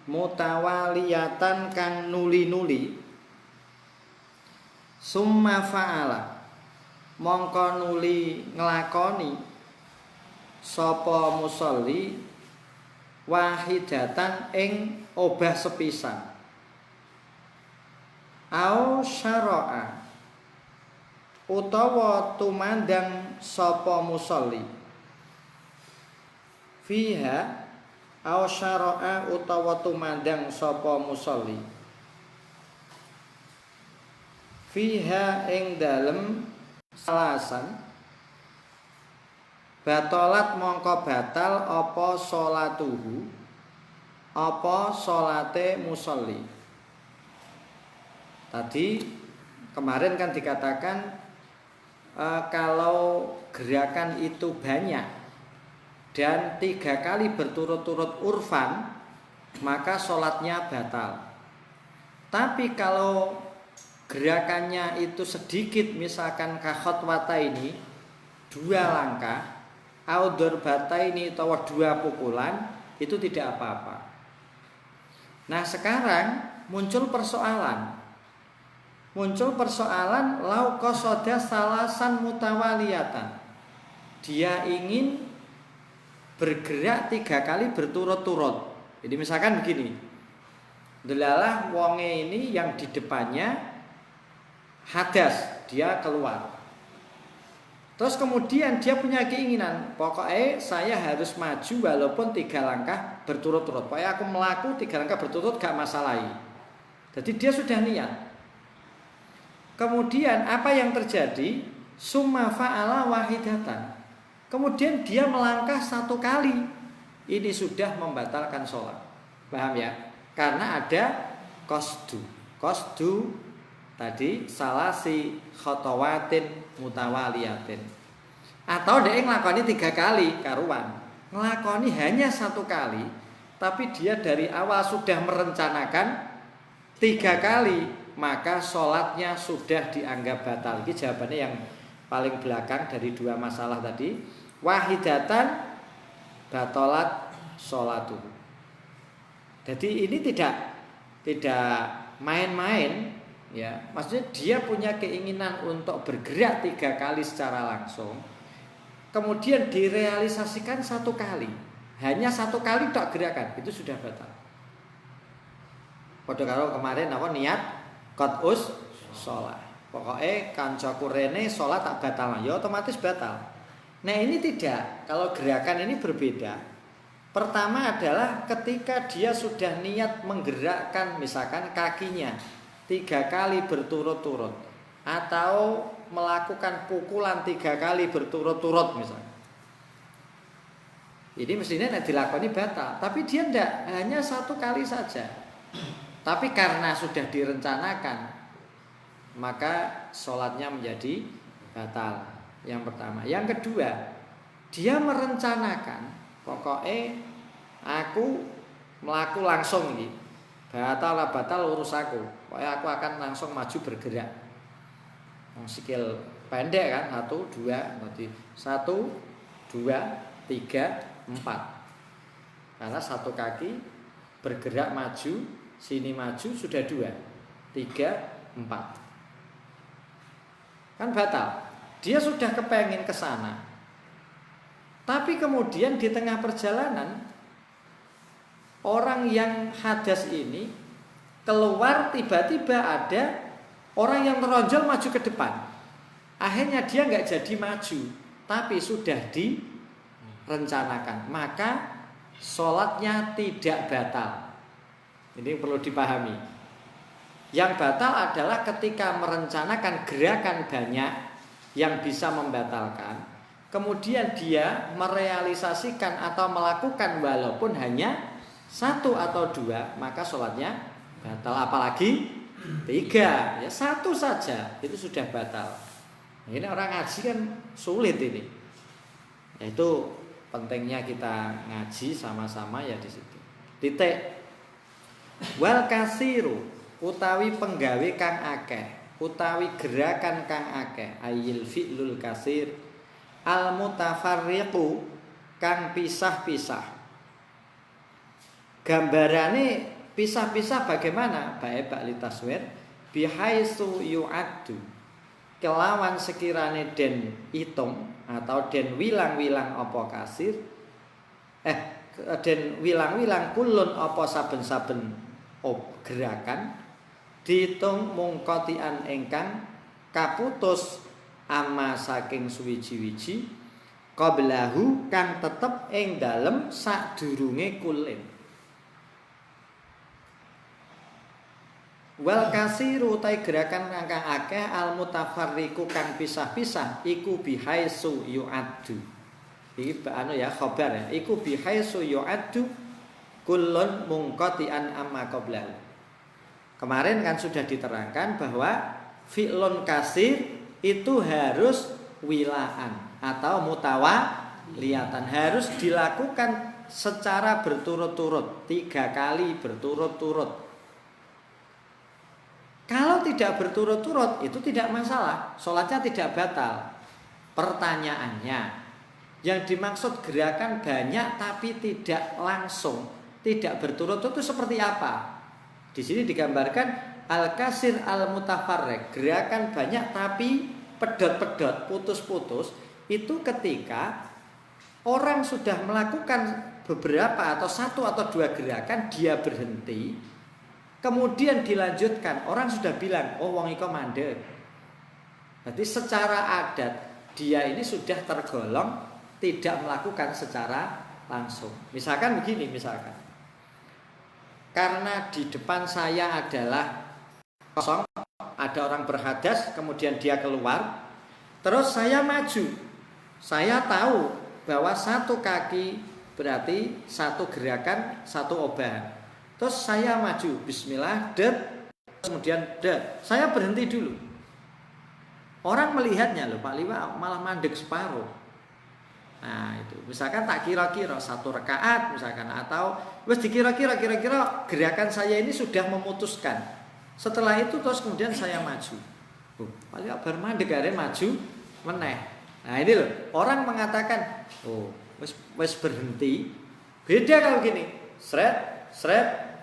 mutawaliyatan kang nuli-nuli summa fa'ala mongko nuli nglakoni sapa musolli wahidatan ing obah sepisan au syara'a utawa tumandang sapa musolli fiha au syara'a utawa tumandang sapa musolli fiha ing dalem salasan batalat mongko batal apa sholatuhu apa sholate musolli. Tadi kemarin kan dikatakan kalau gerakan itu banyak dan 3 kali berturut-turut urfan maka sholatnya batal. Tapi kalau gerakannya itu sedikit, misalkan kakhotwata ini 2 langkah, audur bata ini atau 2 pukulan, itu tidak apa-apa. Nah sekarang muncul persoalan lau qasoda salasan mutawaliyatan. Dia ingin bergerak 3 kali berturut-turut. Jadi misalkan begini, delalah wonge ini yang di depannya hadas, dia keluar. Terus kemudian dia punya keinginan, pokoknya saya harus maju walaupun 3 langkah berturut-turut. Pokoknya aku melaku 3 langkah berturut-turut gak masalahi. Jadi dia sudah niat. Kemudian apa yang terjadi? Summa fa'ala wahidatan. Kemudian dia melangkah 1 kali. Ini sudah membatalkan sholat. Paham ya? Karena ada qasdu. Qasdu tadi salasi khotowatin mutawaliyatin. Atau dia ngelakoni 3 kali karuan. Ngelakoni hanya 1 kali, tapi dia dari awal sudah merencanakan 3 kali, maka sholatnya sudah dianggap batal. Ini jawabannya yang paling belakang dari 2 masalah tadi. Wahidatan batalat sholatuhu. Jadi ini tidak main-main. Ya, maksudnya dia punya keinginan untuk bergerak 3 kali secara langsung, kemudian direalisasikan 1 kali, hanya 1 kali tok gerakan, itu sudah batal. Padha karo kemarin apa niat qat'us shalah. Pokoknya kancaku rene salat tak batal, ya otomatis batal. Nah ini tidak, kalau gerakan ini berbeda. Pertama adalah ketika dia sudah niat menggerakkan misalkan kakinya 3 kali berturut-turut, atau melakukan pukulan 3 kali berturut-turut misalnya. Ini mestinya dilakoni batal, tapi dia tidak, hanya 1 kali saja. Tapi karena sudah direncanakan, maka sholatnya menjadi batal. Yang pertama. Yang kedua, dia merencanakan, pokoknya aku melaku langsung gitu. Batal urus aku. Pokoknya aku akan langsung maju bergerak. Sikil pendek kan, 1, 2, nanti 1, 2, 3, 4. Karena 1 kaki bergerak maju, sini maju sudah 2, 3, 4. Kan batal. Dia sudah kepengen ke sana. Tapi kemudian di tengah perjalanan orang yang hadas ini keluar, tiba-tiba ada orang yang teronjol maju ke depan. Akhirnya dia nggak jadi maju, tapi sudah direncanakan. Maka sholatnya tidak batal. Ini perlu dipahami. Yang batal adalah ketika merencanakan gerakan banyak yang bisa membatalkan, kemudian dia merealisasikan atau melakukan walaupun hanya 1 atau 2, maka sholatnya batal. Apalagi 3, ya 1 saja itu sudah batal. Ini orang ngaji kan sulit ini. Itu pentingnya kita ngaji sama-sama ya di situ. Titik. Wal kasiru utawi penggawe kang akeh, utawi gerakan kang akeh, ayil fi'lul kasir, al mutafarriqu kang pisah-pisah. Gambarane pisah-pisah bagaimana? Baik ba'li taswir bihaitsu yu'addu. Kelawan sekirane den itung atau den wilang-wilang apa kasir den wilang-wilang kulun apa saben-saben gerakan diitung mungkotian ingkang kaputus amma saking suwiji-wiji qablahu kang tetep ing dalem sadurunge kulin. Wal kasiru tai gerakan kang akeh al mutafarriqu kang pisah-pisah iku bihaitsu yu'addu. Iki anu ya khabar ya, iku bihaitsu yu'addu kullun mungqati'an amma qablahu. Kemarin kan sudah diterangkan bahwa fi'lun kasir itu harus wilaan atau mutawaliyatan, harus dilakukan secara berturut-turut, 3 kali berturut-turut. Kalau tidak berturut-turut itu tidak masalah, sholatnya tidak batal. Pertanyaannya, yang dimaksud gerakan banyak tapi tidak langsung, tidak berturut-turut itu seperti apa? Di sini digambarkan al-kasir al-mutafarriq, gerakan banyak tapi pedot-pedot, putus-putus, itu ketika orang sudah melakukan beberapa atau 1 atau 2 gerakan dia berhenti. Kemudian dilanjutkan, orang sudah bilang, oh wong iko mandek. Berarti secara adat dia ini sudah tergolong tidak melakukan secara langsung. Misalkan begini, misalkan. Karena di depan saya adalah kosong, ada orang berhadas, kemudian dia keluar, terus saya maju. Saya tahu bahwa 1 kaki berarti 1 gerakan, 1 obahan. Terus saya maju, bismillah, kemudian saya berhenti dulu. Orang melihatnya loh, Pak Liwa malah mandek separuh. Nah itu, misalkan tak kira-kira 1 rakaat misalkan, atau wes dikira-kira gerakan saya ini sudah memutuskan. Setelah itu terus kemudian saya maju. Pak Liwa bar mandek are maju meneh. Nah ini loh, orang mengatakan, oh wes berhenti. Beda kalau gini, sret.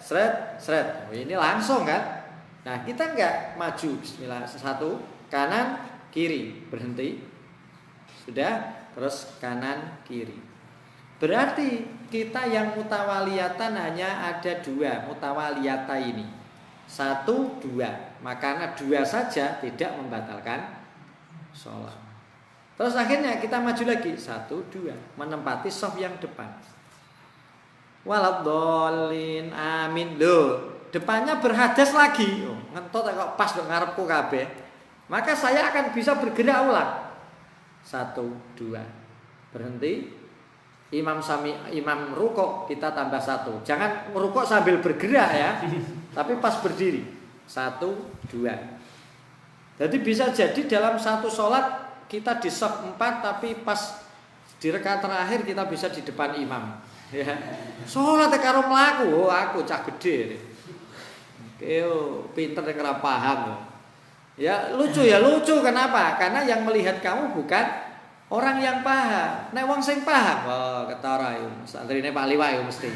Oh, ini langsung kan. Nah kita enggak maju, bismillah, 1 kanan kiri berhenti, sudah, terus kanan kiri. Berarti kita yang mutawaliyatan hanya ada 2 mutawaliyata ini, 1, 2. Makanya 2 saja tidak membatalkan sholat. Terus akhirnya kita maju lagi 1, 2 menempati shaf yang depan. Waladhdallin amin. Loh, depannya berhadas lagi. Oh, ngentot kok pas kok ngarepku kabeh. Maka saya akan bisa bergerak ulang. 1, 2. Berhenti. Imam rukuk kita tambah 1. Jangan merukuk sambil bergerak ya. Tapi pas berdiri. 1, 2. Jadi bisa jadi dalam 1 sholat kita di shaf 4 tapi pas di rakaat terakhir kita bisa di depan imam. Ya, sholat karo mlaku, oh aku cah gede. Keo pinter yang ora paham. Ya lucu kenapa? Karena yang melihat kamu bukan orang yang paham. Nek wong sing paham, oh ketara yo, santrine Pak Liwa yo mesti.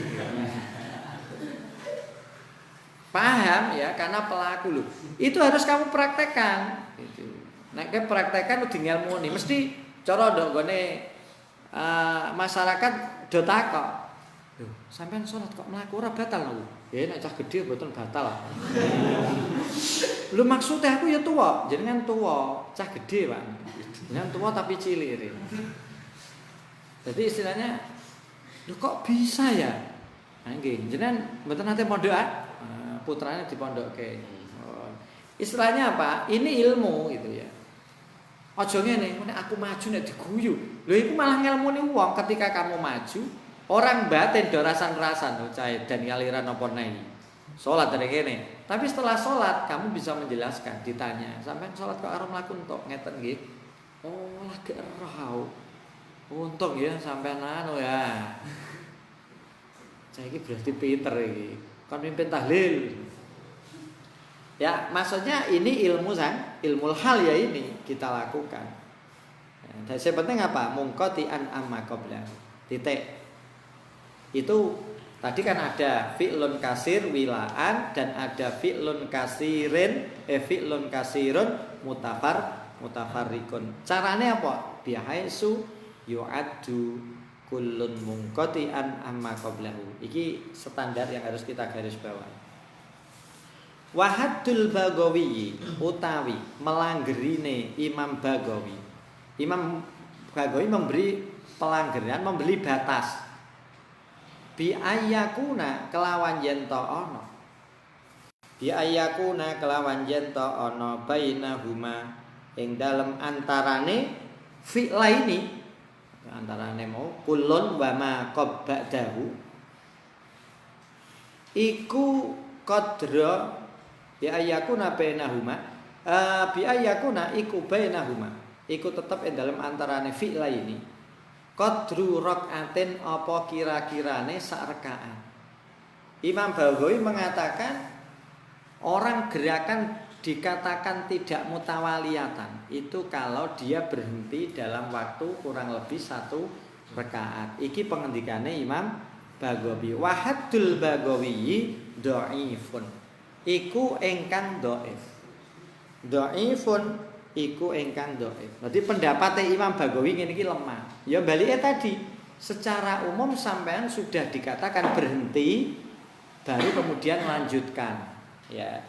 Paham ya, karena pelaku lho. Itu harus kamu praktekkan gitu. Nek ke praktekkan udah ngelmuni, mesti cara ndok gone masyarakat do takok. Lho, sampean salat kok mlaku ora batal lho. Ya nek cah gedhe mboten batal. Lho maksudnya aku ya tuwa, jenengan tuwa, cah gedhe, Pak. Jenengan tuwa tapi cilik. Jadi istilahnya, lho kok bisa ya? Nah nggih, jenengan mboten nate pondok putrane dipondokke. Oh. Istilahnya apa? Ini ilmu gitu ya. Aja ngene, nek aku maju nek diguyu. Lho iku malah ngelmuni wong ketika kamu maju. Orang batin do rasan-rasan cah dan ngaliran apa nai. Salat dari kene. Tapi setelah salat kamu bisa menjelaskan, ditanya, sampean salat kok arep mlaku entuk ngeten nggih. Oh, lagi erau. Untung ya sampean anu ya. Cah iki berarti pinter iki. Kon mimpin tahlil. Ya, maksudnya ini ilmu hal ya ini kita lakukan. Dan yang penting apa? Mungqati'an amma qabla. Titik. Itu Tadi kan ada fi'lun kasir wilaan dan ada fi'lun kasirun mutafarrikun. Caranya apa? Bihaisu yu'addu kullun munqati'an amma qablahu. Iki standar yang harus kita garis bawahi. Wahaddul Bagawi utawi melanggerine Imam Bagawi. Imam Bagawi memberi pelanggaran, memberi batas. Bi ayyakuna kelawan yen ta ana. Bi ayyakuna kelawan yen ta ana bainahuma ing dalem antarane fi'laini, antarane mau kulun wa ma qabbadahu iku qadra bi ayyakuna bainahuma bi ayyakuna iku bainahuma iku tetep ing dalem antarane fi'laini qadru rakaatin apa kira-kirane sak rakaat. Imam Bagawi mengatakan orang gerakan dikatakan tidak mutawaliyatan itu kalau dia berhenti dalam waktu kurang lebih 1 rakaat. Iki pengendikane Imam Bagawi. Wahaddul Bagawi dhaifun. Iku ingkang dhaif. Dhaifun iku ingkang dhaif. Berarti pendapatnya Imam Bagawi ngene iki lemah. Ya balike tadi, secara umum sampean sudah dikatakan berhenti baru kemudian melanjutkan. Ya.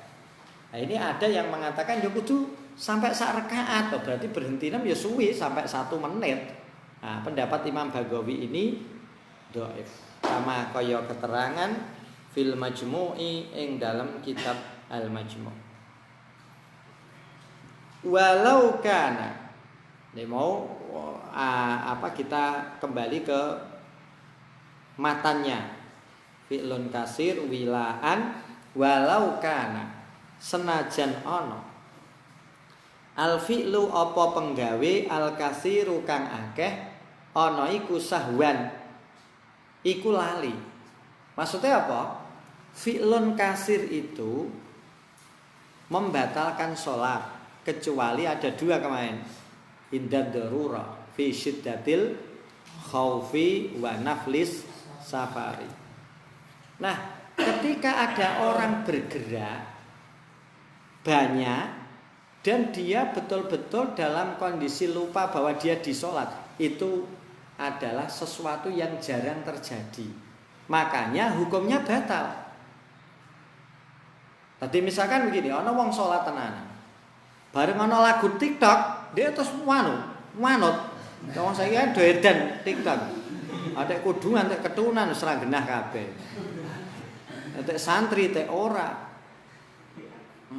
Nah, ini ada yang mengatakan ya kudu sampai sak rakaat, berarti berhenti ya suwi sampai 1 menit. Nah, pendapat Imam Bagawi ini dhaif. Sama kaya keterangan fil majmu'i ing dalam kitab Al Majmu'. Walau kana, ini mau kita kembali ke matannya. Fi'lun kasir wilaan walau kana senajan ono al fi'lu apa penggawe al kasiru kang akeh ono iku sahwan iku lali. Maksudnya apa? Fi'lun kasir itu membatalkan sholat kecuali ada 2 kemarin. Indad darura fi syiddatil khaufi wa naflis safari. Nah, ketika ada orang bergerak banyak dan dia betul-betul dalam kondisi lupa bahwa dia di sholat, itu adalah sesuatu yang jarang terjadi. Makanya hukumnya batal. Tadi misalkan begini, ana wong sholat tenanan. Bareng ana lagu TikTok, dia terus manut. Wong saiki kan doedan TikTok. Atek kudungan, atek ketunan wis ra genah kabeh. Atek santri teh ora.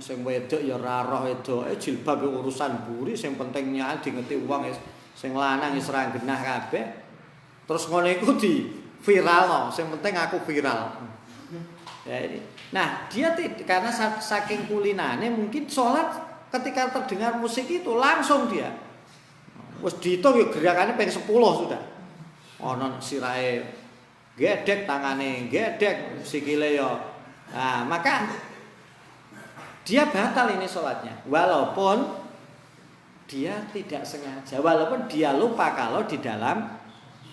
Sing wedok ya ora roh wedoke jilbab urusan buri, sing penting nyadi ngeti wong sing lanang wis ra genah kabeh. Terus ngono iku di viralno, sing penting aku viral. Ya ini. Nah, dia karena saking kulinane mungkin sholat ketika terdengar musik itu langsung dia wis diitung ya gerakannya pengen 10 sudah. Ono sirahe gedek, tangane gedek, sikile ya. Nah, maka dia batal ini sholatnya walaupun dia tidak sengaja, walaupun dia lupa kalau di dalam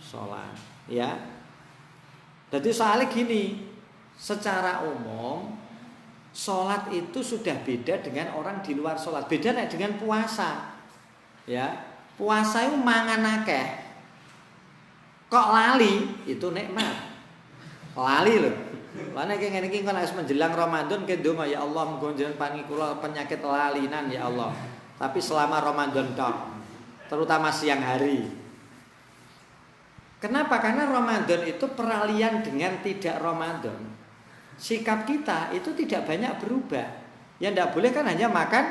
sholat, ya. Jadi soalnya gini, secara umum sholat itu sudah beda dengan orang di luar sholat. Beda dengan puasa. Ya, puasa itu mangan akeh. Kok lali itu nikmat. Lali loh. Lan iki ngene iki kon menjelang Ramadan ke ndonga ya Allah muga jenengan paringi kula penyakit lalinan ya Allah. Tapi selama Ramadan tok, terutama siang hari. Kenapa? Karena Ramadan itu peralihan dengan tidak Ramadan. Sikap kita itu tidak banyak berubah. Yang tidak boleh kan hanya makan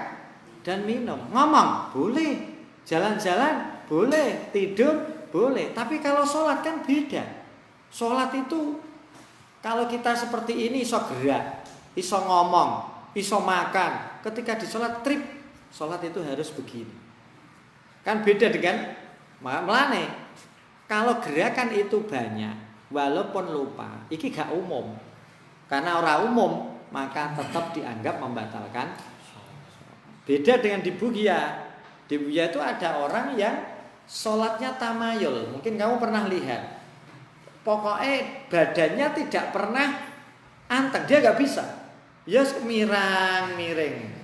dan minum. Ngomong boleh, jalan-jalan boleh, tidur boleh. Tapi kalau sholat kan beda. Sholat itu kalau kita seperti ini iso gerak, iso ngomong, iso makan. Ketika di sholat trip, sholat itu harus begini. Kan beda dengan melane. Kalau gerakan itu banyak, walaupun lupa, iki gak umum. Karena orang umum, maka tetap dianggap membatalkan. Beda dengan di Bugia. Di Bugia itu ada orang yang sholatnya tamayul. Mungkin kamu pernah lihat. pokoknya badannya tidak pernah anteng, dia nggak bisa. Ya miring.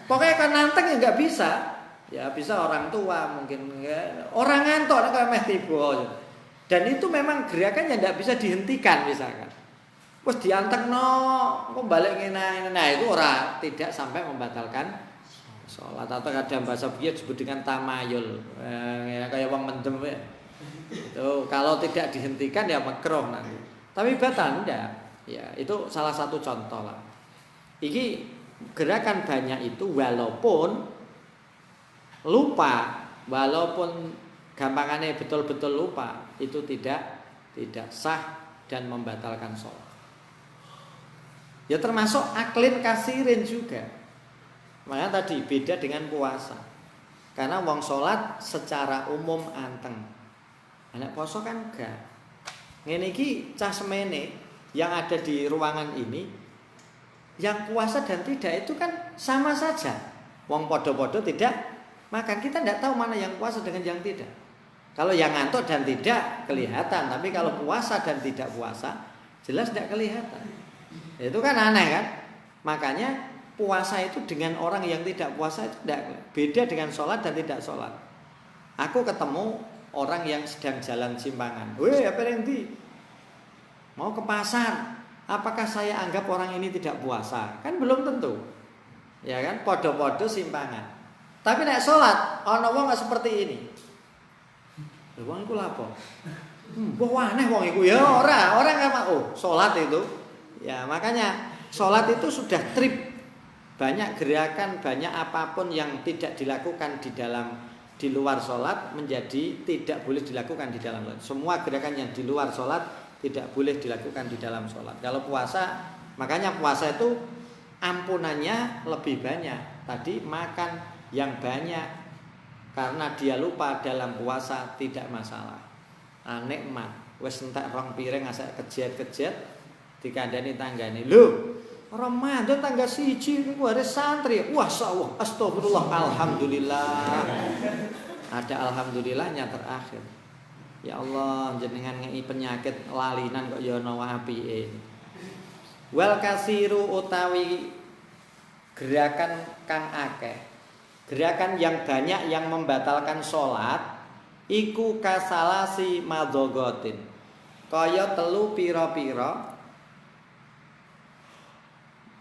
Pokoknya kan anteng ya nggak bisa. Ya bisa orang tua mungkin ya. Orang ngantuk kayak meh tiba. Dan itu memang gerakannya tidak bisa dihentikan misalkan. Terus dianteng kok balik ngene. Nah itu tidak sampai membatalkan sholat. Atau kadang bahasa biaya disebut dengan tamayul. Ya, kayak wong mendem ya. Itu kalau tidak dihentikan ya makruh nanti. Tapi batal enggak. Ya itu salah satu contoh lah. Ini gerakan banyak itu walaupun lupa, walaupun gampangannya betul-betul lupa, itu tidak sah dan membatalkan sholat. Ya termasuk aklin kasirin juga. Makanya tadi beda dengan puasa. Karena wong sholat secara umum anteng. Anak poso kan enggak. Ngene iki cah semene yang ada di ruangan ini, yang puasa dan tidak itu kan sama saja. Wong podo-podo tidak makan, kita tidak tahu mana yang puasa dengan yang tidak. Kalau yang ngantuk dan tidak kelihatan, tapi kalau puasa dan tidak puasa jelas tidak kelihatan. Itu kan aneh kan? Makanya puasa itu dengan orang yang tidak puasa itu tidak beda dengan sholat dan tidak sholat. Aku ketemu orang yang sedang jalan simpangan. Weh, apa yang di? Mau ke pasar. Apakah saya anggap orang ini tidak puasa? Kan belum tentu. Ya kan? Podo-podo simpangan. Tapi nek sholat, ana wong enggak seperti ini. Lha wong iku lapo? Mbah aneh wong iku ya orang kan sholat itu. Ya, makanya sholat itu sudah trip. Banyak gerakan, banyak apapun yang tidak dilakukan di luar sholat menjadi tidak boleh dilakukan di dalam sholat. Semua gerakan yang di luar sholat tidak boleh dilakukan di dalam sholat. Kalau puasa, makanya puasa itu ampunannya lebih banyak. Tadi makan yang banyak karena dia lupa dalam puasa tidak masalah. Nikmat. Wes entek rong piring asek kejet-kejet dikandani tanggane. Lho, Ramadan tangga 1 niku hari santri. Wah, sawah, astagfirullah, alhamdulillah. Ada alhamdulillahnya terakhir. Ya Allah, jenengan ngei penyakit lalinan kok ya ana apike. Wal kasiru utawi gerakan kang akeh. Gerakan yang banyak yang membatalkan sholat iku kasalasi madhogotin. Kaya telu pira-pira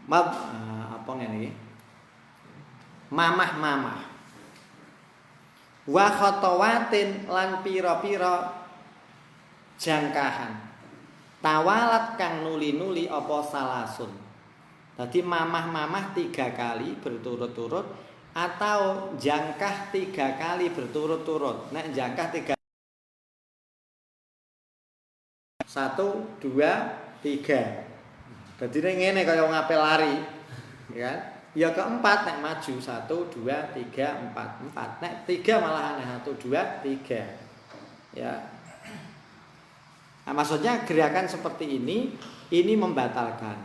apa ngene iki? Mamah-mamah. Wa khotowatin lan pira-pira jangkahan. Tawalat kang nuli-nuli apa salasun. Tadi mamah-mamah 3 kali berturut-turut atau jangkah 3 kali berturut-turut. Nek jangkah 3 1 2 3. Dadi ngene kaya wong apel lari. Ya. Ya keempat nek maju 1 2 3 4. Nek 3 malah aneh 1 2 3. Ya. Nah, maksudnya gerakan seperti ini membatalkan.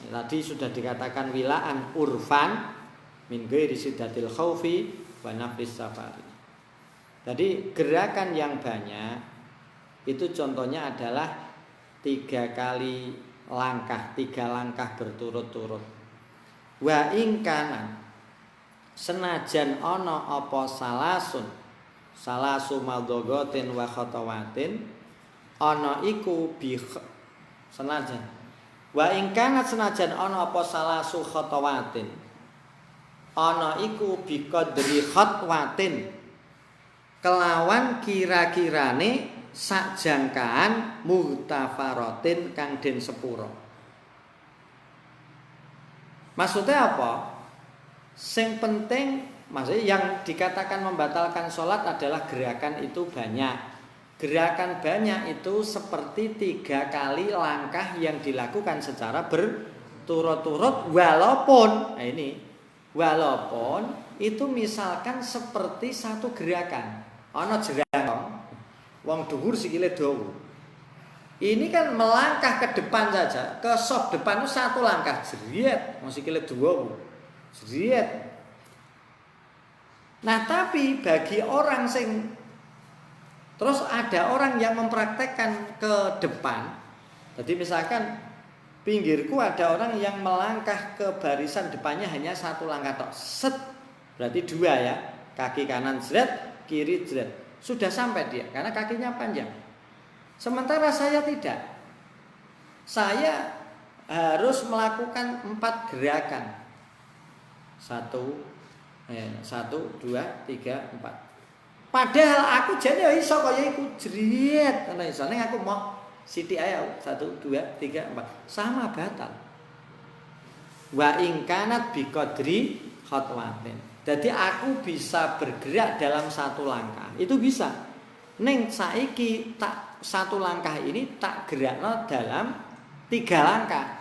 Tadi sudah dikatakan wilaan urfan min ghairi siddatil khaufi wa nafis safari. Jadi gerakan yang banyak itu contohnya adalah 3 kali langkah, 3 langkah berturut-turut. Wa ingkanan senajan ana apa salasu madhogotin wa khotowatin ana iku bi senajan wa ingkanat senajan ana apa salasu khotowatin ana iku bi qadri khotwatin kelawan kira-kirane sak jangkaan muhtafaratin kang den sepuro. Maksudnya apa? Sing penting maksudnya yang dikatakan membatalkan sholat adalah gerakan itu banyak. Gerakan banyak itu seperti 3 kali langkah yang dilakukan secara berturut-turut walaupun itu misalkan seperti satu gerakan. Ana jerang wong dhuwur sikile dawa. Ini kan melangkah ke depan saja, ke sop depan itu 1 langkah jeriet, wong sikile dawa. Jeriet. Nah, tapi bagi orang sing Terus ada orang yang mempraktekkan ke depan. Jadi misalkan pinggirku ada orang yang melangkah ke barisan depannya hanya 1 langkah tok. Set. Berarti 2 ya. Kaki kanan jret, kiri jret. Sudah sampai dia karena kakinya panjang. Sementara saya tidak. Saya harus melakukan 4 gerakan. 1 2 3 4. Padahal aku jadi iso kaya iku jret. Ana iso ning aku mau sithik ae 1 2 3 4. Sama batal. Wa in kanat biqadri khatwatin. Jadi aku bisa bergerak dalam 1 langkah. Itu bisa. Ning saiki tak 1 langkah ini tak gerakno dalam 3 langkah.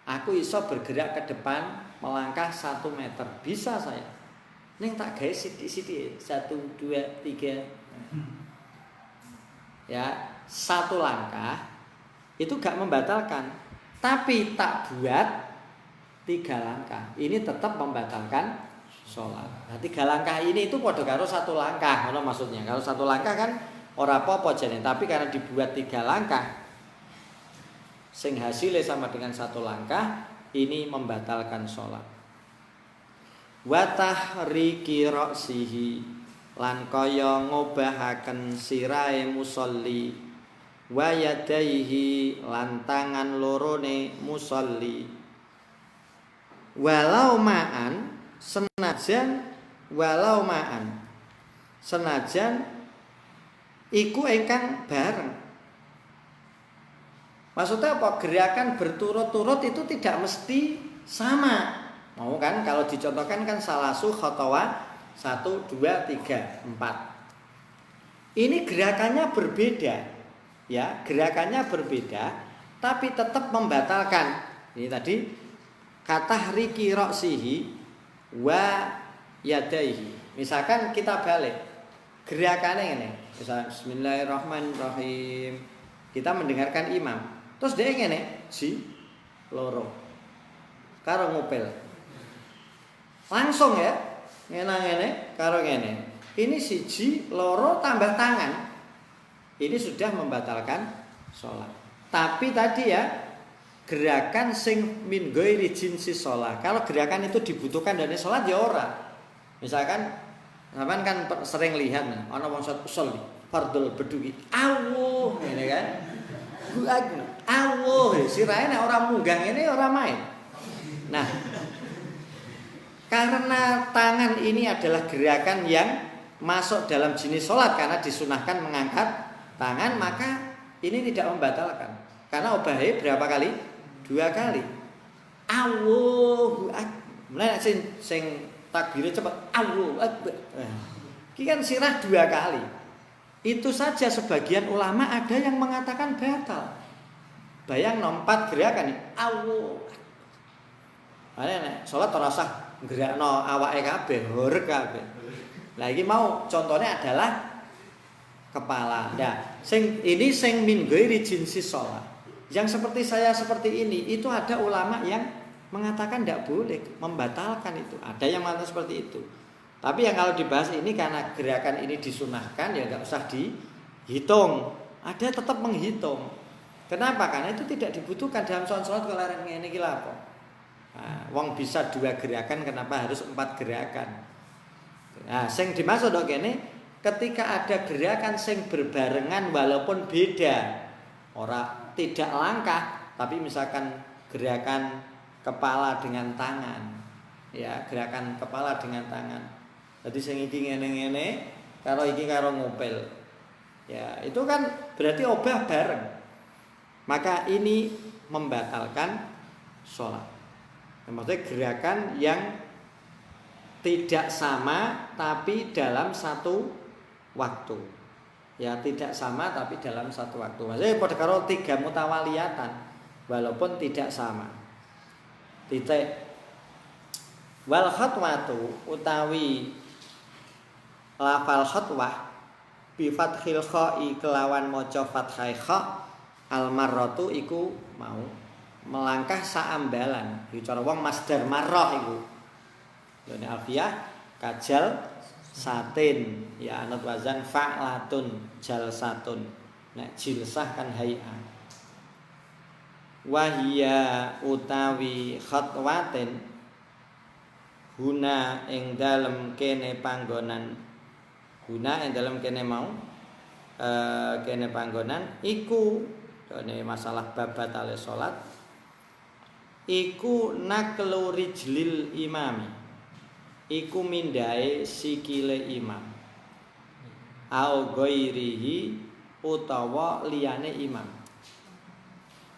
Aku iso bergerak ke depan melangkah 1 meter. Bisa saya. Ning tak gawe sithik-sithik 1 2 3. Ya, 1 langkah itu gak membatalkan. Tapi tak buat 3 langkah. Ini tetap membatalkan sholat. Nah, 3 langkah ini itu padha karo 1 langkah, ngono maksudnya. Kalau 1 langkah kan ora apa-apa jane, tapi karena dibuat 3 langkah sing hasilnya sama dengan 1 langkah, ini membatalkan sholat. Wa tahriki ra'sihi lan kaya ngobahaken sirahe musolli wa yadaihi lan tangan lorone musolli walau ma'an senajan iku ingkang bareng. Maksudnya apa? Gerakan berturut-turut itu tidak mesti sama. Mau kan kalau dicontohkan kan salasu khotowa 1 2 3 4. Ini gerakannya berbeda. Ya, gerakannya berbeda tapi tetap membatalkan. Ini tadi kata riki roksihi wa yadaihi. Misalkan kita balik gerakannya ini, misalnya bismillahirrahmanirrahim, kita mendengarkan imam, terus dia ngene si loro karo ngupil langsung ya ngene karo ngene, ini siji loro tambah tangan, ini sudah membatalkan sholat. Tapi tadi ya gerakan sing min ghairi jinsi sholat. Kalau gerakan itu dibutuhkan dari sholat ya ora. Misalkan sampean kan sering lihat ana wong sholat fardhu bedui. Awuh ngene kan. Awuh sirahe nek ora munggah ngene ora main. Nah, karena tangan ini adalah gerakan yang masuk dalam jenis sholat karena disunahkan mengangkat tangan, maka ini tidak membatalkan. Karena obahe berapa kali? 2 kali. Allahu akbar. Mulai sing takbirnya cepat. Allahu akbar. Ini kan sirah 2 kali. Itu saja sebagian ulama ada yang mengatakan batal. Bayang 4 gerakan nih. Allahu akbar. Nek salat ora usah gerakno awake kabeh, horeg kabeh. Lah iki mau contohnya adalah kepala. Nah, ini sing min ghairi jinsi sholat. Yang seperti saya seperti ini, itu ada ulama yang mengatakan tidak boleh, membatalkan itu. Ada yang mengatakan seperti itu. Tapi yang kalau dibahas ini karena gerakan ini disunahkan ya nggak usah dihitung. Ada tetap menghitung. Kenapa? Karena itu tidak dibutuhkan dalam sholat kalau ngene iki lha apa. Nah, wong bisa 2 gerakan, kenapa harus 4 gerakan? Nah, sing dimaksud kene ketika ada gerakan sing berbarengan walaupun beda, ora tidak langkah, tapi misalkan gerakan kepala dengan tangan, ya gerakan kepala dengan tangan. Jadi sing iki ngene-ngene, karo iki karo ngupil, ya itu kan berarti obah bareng. Maka ini membatalkan sholat. Maksudnya gerakan yang tidak sama tapi dalam satu waktu. Ya tidak sama tapi dalam satu waktu. Maksudnya pada karo 3 mutawaliyatan walaupun tidak sama. Titik wal khatwatu utawi lafal khatwah bi fathil kha'i kelawan maca fathai kha al marratu iku mau melangkah saambalan. Iki cara wong masdar marrah iku. Dene alfiyah kajal satin, ya anut wazan fa'latun jalsatun. Nek jilsah kan hay'ah. Wahia utawi khatwatin huna ing dalem kene panggonan, guna ing dalem kene mau kene panggonan iku dene masalah bab batale salat iku naklu rijlil imami, iku mindhae sikile imam, au ghairihi utawa liyane imam.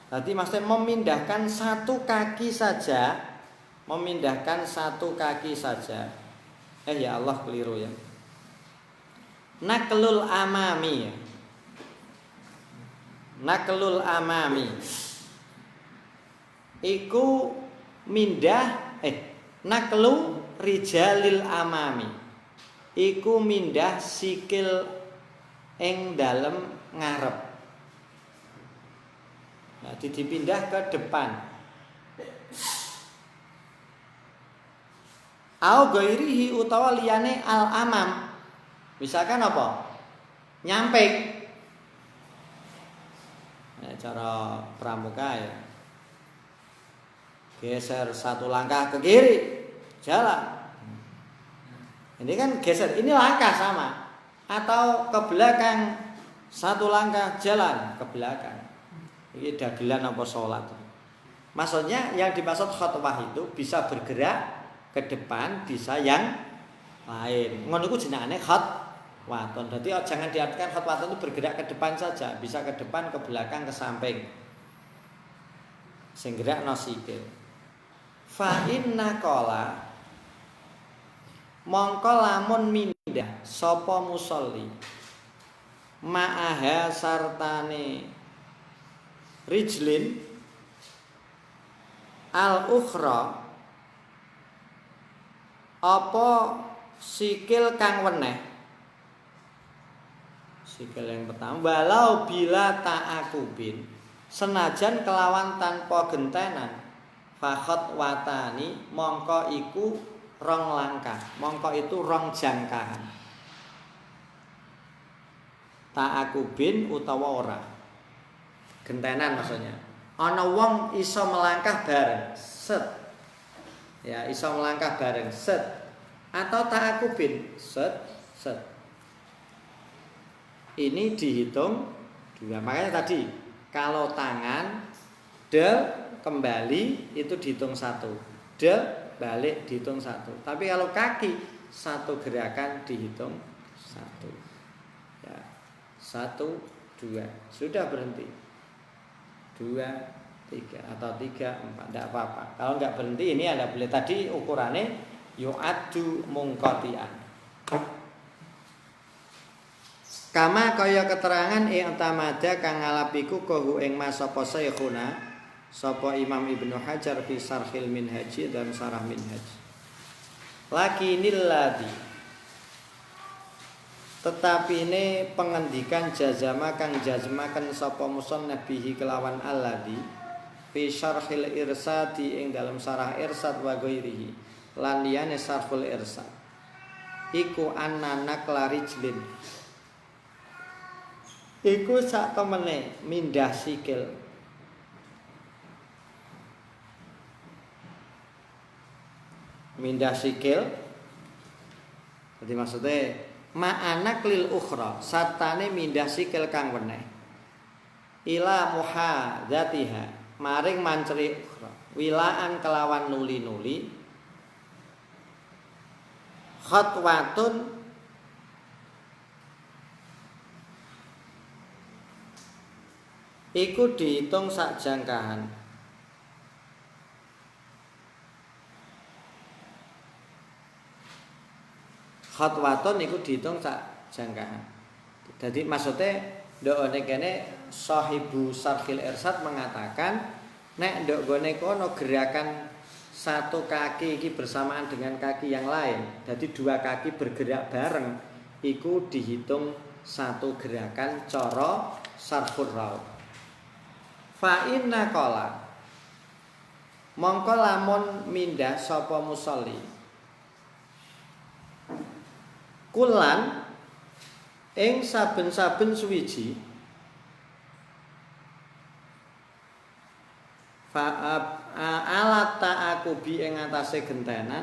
Tadi maksudnya memindahkan satu kaki saja, memindahkan satu kaki saja. Ya Allah keliru ya. Naklul amami ya. Naklul amami. Iku mindah naklu rijalil amami. Iku mindah sikil ing dalem ngarep. Nah, dipindah ke depan. Au ghairihi utawa liyane al amam. Misalkan apa? Nyamping. Nah, cara pramuka ya. Geser satu langkah ke kiri, jalan. Ini kan geser, ini langkah sama. Atau ke belakang satu langkah jalan ke belakang. Ini dagelan apa sholat. Maksudnya yang dimaksud khutbah itu bisa bergerak ke depan, bisa yang lain. Ngono iku jenengane khutwatun. Jadi jangan diartikan khutwatun itu bergerak ke depan saja, bisa ke depan, ke belakang, ke samping. Sing gerak nasikil. Fa inna qala mongko lamun mindah sapa musolli ma'aha sartane rijlin al ukhra apa sikil kang weneh, sikil yang pertama walau bila ta'akubin senajan kelawan tanpa gentenan fakhat watani mongko iku rong langkah, mongko itu rong jangkaan. Ta'akubin utawa ora. Gentenan maksudnya. Ana wong iso melangkah bareng, set. Ya, iso melangkah bareng, set. Atau ta'akubin, set, set. Ini dihitung dua. Makanya tadi kalau tangan del kembali itu dihitung satu. Del balik dihitung satu. Tapi kalau kaki satu gerakan dihitung satu. Ya, satu, dua, sudah berhenti. Dua, tiga atau tiga, empat, tidak apa-apa. Kalau nggak berhenti ini Anda boleh tadi ukurannya yu'addu mungqati'an. Kama kaya keterangan ing tamada kang ngalapiku kohu ing masapa syekhuna sapa Imam Ibnu Hajar fi Sarhil Minhaj dan Sarah Minhaj. Lakinil ladzi tetapi ini pengendikan jazama kang jazmaken sapa musannaf bihi kelawan alladzi fi Sarhil Irsadi ing dalam Sarah Irsad wa ghairihi lan liyane Sarhul Irsad iku annanak larijlin iku sak temene mindah sikil. Mindah sikil. Jadi maksudnya ma'anak lil ukhra satane mindah sikil kang weneh ila muhadzatiha maring manceri ukhra wilaan kelawan nuli-nuli khatwatun iku dihitung sak jangkahan. Khatwatun itu dihitung sak jangkaan. Jadi maksudnya ndokne kene sahibu Sarhil Irsad mengatakan nek ndokne kono gerakan satu kaki iki bersamaan dengan kaki yang lain. Jadi dua kaki bergerak bareng iku dihitung satu gerakan cara sarfur raud. Fa inna qala mongko lamun mindah sapa musolli kulan ing saben-saben suwiji alat ta'akubi ing atase gentenan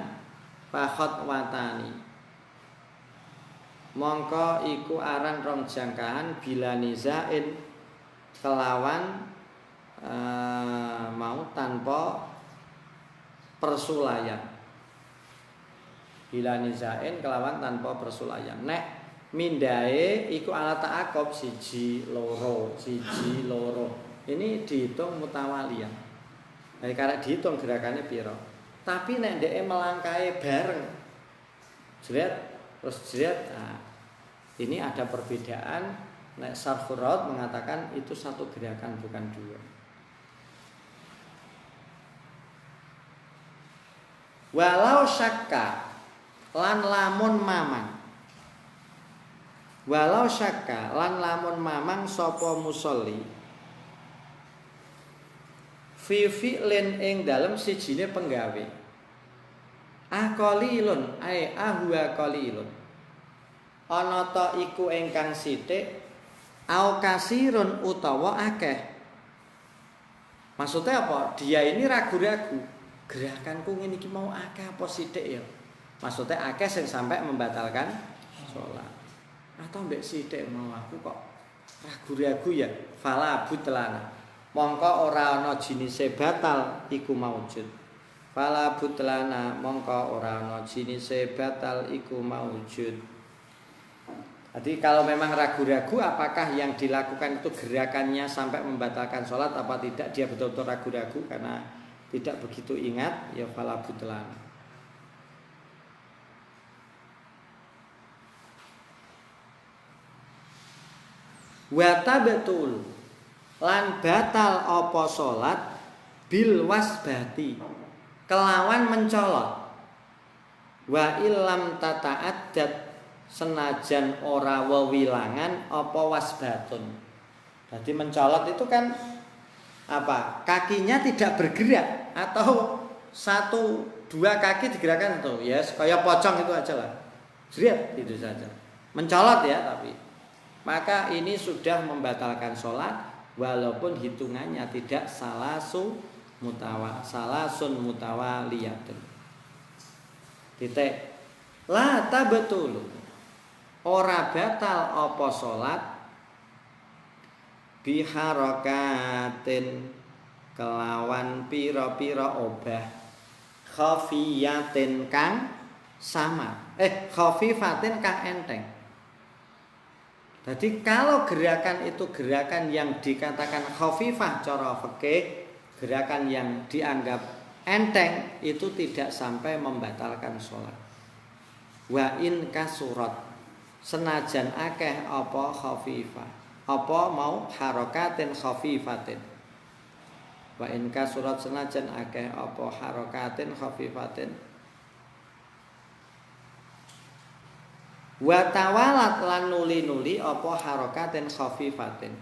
fakhot watani mongko iku aran rong jangkaan bila nizain kelawan mau tanpa persulayan bila nizain kelawan tanpa persulayan nek mindae iku alat ta'akub siji loro ini dihitung mutawalian. Nah, karena dihitung gerakannya piro. Tapi nek ndeke melangkai bareng. Terus jret. Nah, ini ada perbedaan. Nek Sarfur Raud mengatakan itu satu gerakan bukan dua. Walau syakka lan lamun mamang. Walau syakka lan lamun mamang sapa musolli fi fi'lin ing dalem sijine penggawe aqalilun ai ahwa qalilun ana ta iku ingkang sithik au kasirun utawa akeh maksudnya apa dia ini ragu-ragu gerakanku ngene iki mau akeh apa sithik ya maksudnya akeh sing sampai membatalkan sholat atau mbek sithik mau aku kok ragu-ragu ya fala butlana mongko ora ana jinise batal iku maujud fala butlana mongko ora ana jinise batal iku maujud. Jadi kalau memang ragu-ragu apakah yang dilakukan itu gerakannya sampai membatalkan sholat apa tidak dia betul-betul ragu-ragu karena tidak begitu ingat ya fala butlana. Wa tabatul lan batal apa salat bil wasbati kelawan mencolot wa illam tata'addad senajan ora wewilangan apa wasbatun. Jadi mencolot itu kan apa? Kakinya tidak bergerak atau satu dua kaki digerakkan tuh ya yes, kayak pocong itu aja lah. Jret itu saja. Mencolot ya tapi maka ini sudah membatalkan sholat walaupun hitungannya tidak salasun mutawaliyatun. Titik. La tabetul. Ora batal apa salat biharakatin kelawan pira-pira obah khafiyatin kang sama. Khafifatin kang enteng. Jadi kalau gerakan itu gerakan yang dikatakan khafifah cara fikih, gerakan yang dianggap enteng itu tidak sampai membatalkan sholat. Wa in kasurat senajan akeh apa khafifah, apa mau harakatin khafifatin. Wa in kasurat senajan akeh apa harakatin khafifatin. Wa tawalat lan nuli-nuli apa harakatin khafifatin.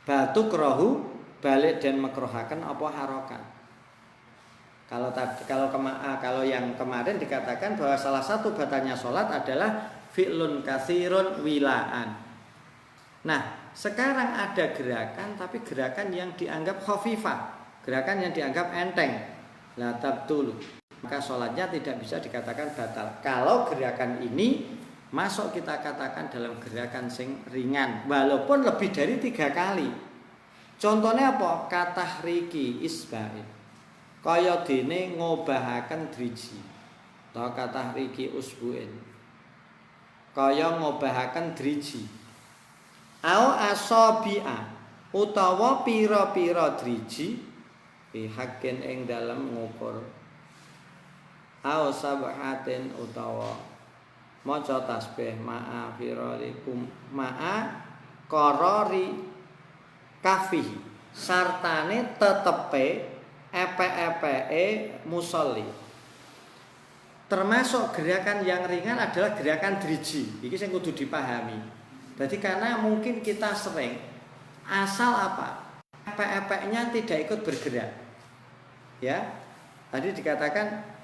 Batuk rohu balik dan makruhakan apa harokat. Kalau yang kemarin dikatakan bahwa salah satu batalnya sholat adalah fi'lun katsirun wilaan. Nah, sekarang ada gerakan tapi gerakan yang dianggap khafifah, gerakan yang dianggap enteng. La tabtulu. Maka sholatnya tidak bisa dikatakan batal. Kalau gerakan ini masuk kita katakan dalam gerakan sing ringan, walaupun lebih dari 3 kali. Contohnya apa? Katahriki isba'i. Kaya dene ngobahaken driji. Atau katahriki usbu'in. Kaya ngobahaken driji. Au asabi'a utawa pira-pira driji bihakin ing dalem ngukur. Au sabhatin utawa maca tasbih ma'a firalikum ma'a qarari kafihi sartane tetepe epe-epeke musolli. Termasuk gerakan yang ringan adalah gerakan driji. Iki sing kudu dipahami. Jadi karena mungkin kita sering asal apa? Epe-epeknya tidak ikut bergerak. Ya. Tadi dikatakan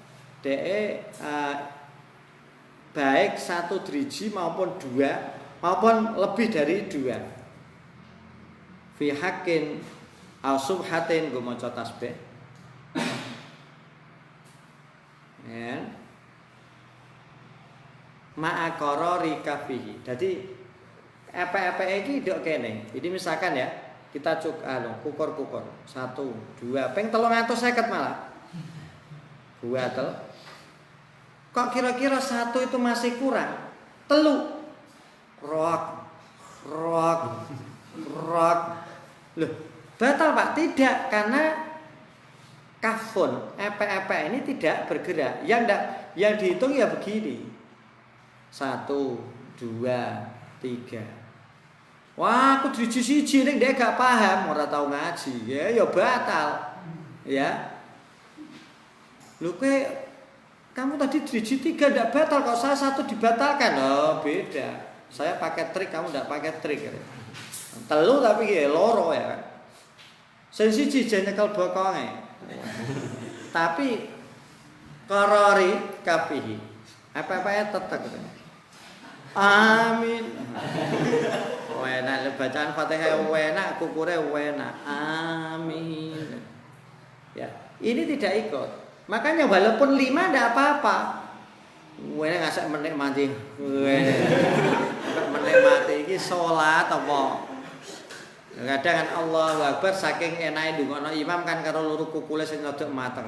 baik 1 driji maupun 2 maupun lebih dari 2. Fi haqqin aw subhatin gue maca tasbih. Ya. Ma'a qarari kafihi. Jadi epe-epe iki ndok kene. Jadi misalkan ya, kita kukur-kukur 1 2 ping 350 malah. Buatel. Kok kira-kira 1 itu masih kurang? 3. Rok. Loh, batal Pak? Tidak, karena kafun, epe-epe ini tidak bergerak. Yang dihitung ya begini. 1 2 3. Wah, aku driji siji ning dhek gak paham, ora tau ngaji. Ya batal. Ya. Lho kamu tadi driji 3 ndak batal kok saya 1 dibatalkan. Oh, beda. Saya pakai trik, kamu ndak pakai trik. 3 tapi ya loro ya kan. Sing siji jenekal bokonge. Tapi qarari kafihi. Apa-apa tetek gitu. Amin. Enak bacaan Fatihah enak, kukure enak. Amin. Ya, ini tidak ikut. Makanya walaupun 5 tidak apa-apa. Wene ngasek menikmati. Menikmati iki salat apa? Kadang kan Allahu Akbar saking enake ndonga imam kan karo loro kukule sing rada mateng.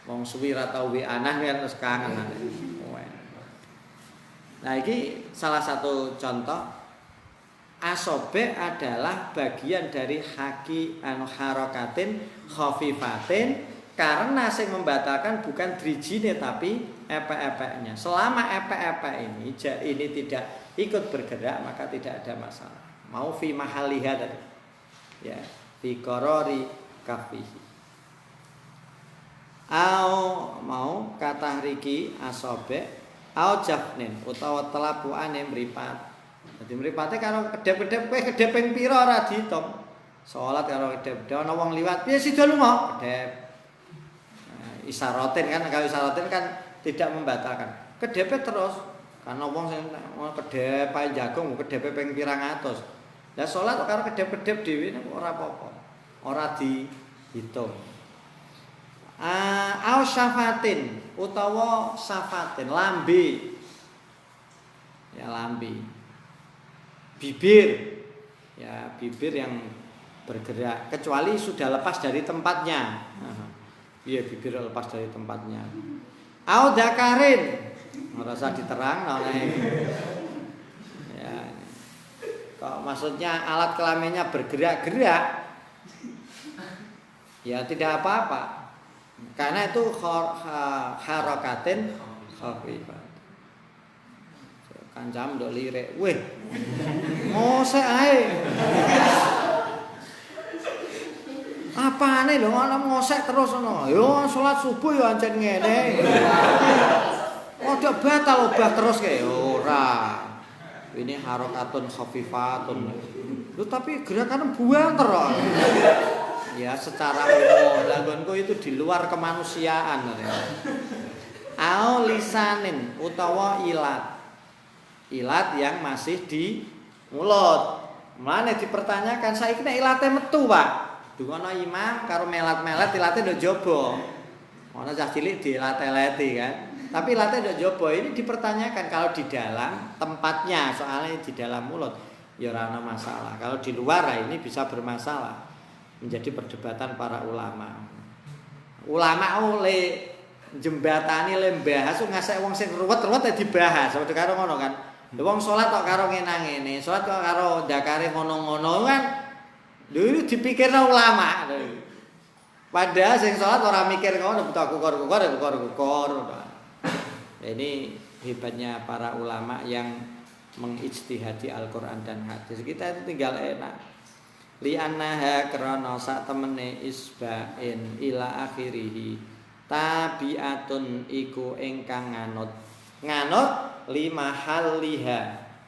Wong suwi ra tau anah kan terus kangen. Nah, ini salah satu contoh. Asobe adalah bagian dari haki harokatin khafifatin, karena sing membatalkan bukan drijine tapi epe-epeknya. Selama epe-epe ini tidak ikut bergerak maka tidak ada masalah. Mau fi mahaliha tadi. Ya, fi qarari kafihi. Mau kata riki asobe au jafnin utawa telapuane mripat. Dadi mripate karo kedep-kedep kowe kedep ping pira ora diitung. Salat karo kedep-kedep ana wong liwat piye sida lunga kedep. Isyarotin kan kalau isyarotin kan tidak membatalkan. Kedepe terus karena wong sing kedep ae jagung kedepe ping pirang atus. Lah salat karo kedep-kedep dhewe ora apa-apa. Ora dihitung. Au syafatin utawa safatin lambe. Ya lambe. Bibir. Ya bibir yang bergerak kecuali sudah lepas dari tempatnya. Iya bibir lepas dari tempatnya. Au dakarin. Ora usah diterang ya. Kok maksudnya alat kelaminnya bergerak-gerak. Ya tidak apa-apa. Karena itu harokatin khafifah. Kancam ndok lirik. Weh. Ngosek ae. Apane lho ana ngosek terus ngono. Yo salat subuh yo ancen ngene. Ojo batal obah terus kae ora. Ini harokatun khafifatun. Lho tapi gerakan buang terus. Ya secara umum lagonku itu di luar kemanusiaan ya. Au lisanin utawa ilat. Ilat yang masih di mulut. Mulane dipertanyakan saiki nek ilate metu, Pak. Dungono imam karo melat-melat ilate ndok jaba. Ana cah cilik dilate-leti kan. Tapi ilate ndok jaba ini dipertanyakan kalau di dalam tempatnya, soalnya di dalam mulut ya ora ana masalah. Kalau di luar ini bisa bermasalah. Menjadi perdebatan para ulama. Ulama oleh jembatani le bahas ngasek wong sing ruwet-ruwet dibahas. Padha karo ngono kan. Wong salat kok karo ngene-ngene, salat kok karo dakare ngono-ngono kan. Lho dipikirna ulama. Padahal sing salat ora mikir ngono, butuh kukur. Ini hebatnya para ulama yang mengijtihadi Al-Qur'an dan hadis. Kita itu tinggal enak. Li annaha krana sak temene isba'in ila akhirih tabiatun iku ingkang nganut lima halliha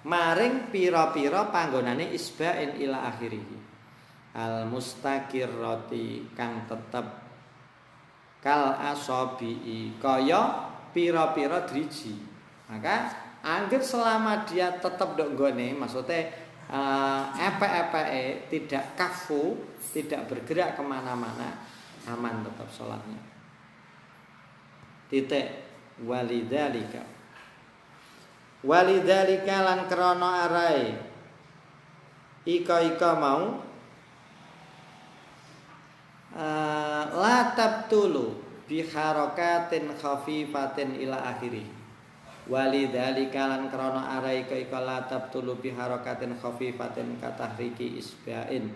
maring pira-pira panggonane isba'in ila akhirih al mustaqirrati kang tetep kal asabii kaya pira-pira driji. Maka angger selama dia tetap ndok nggone, maksudnya epek-epeke tidak kafu, tidak bergerak kemana-mana, aman tetap sholatnya. Titik. Walidzalika lan krana arai ika mau la tabtulu bi harakatin khafifatin ila akhirih. Walidzalika lan krana arai ika la tabtulu bi harakatin khafifatin katahriki isba'in.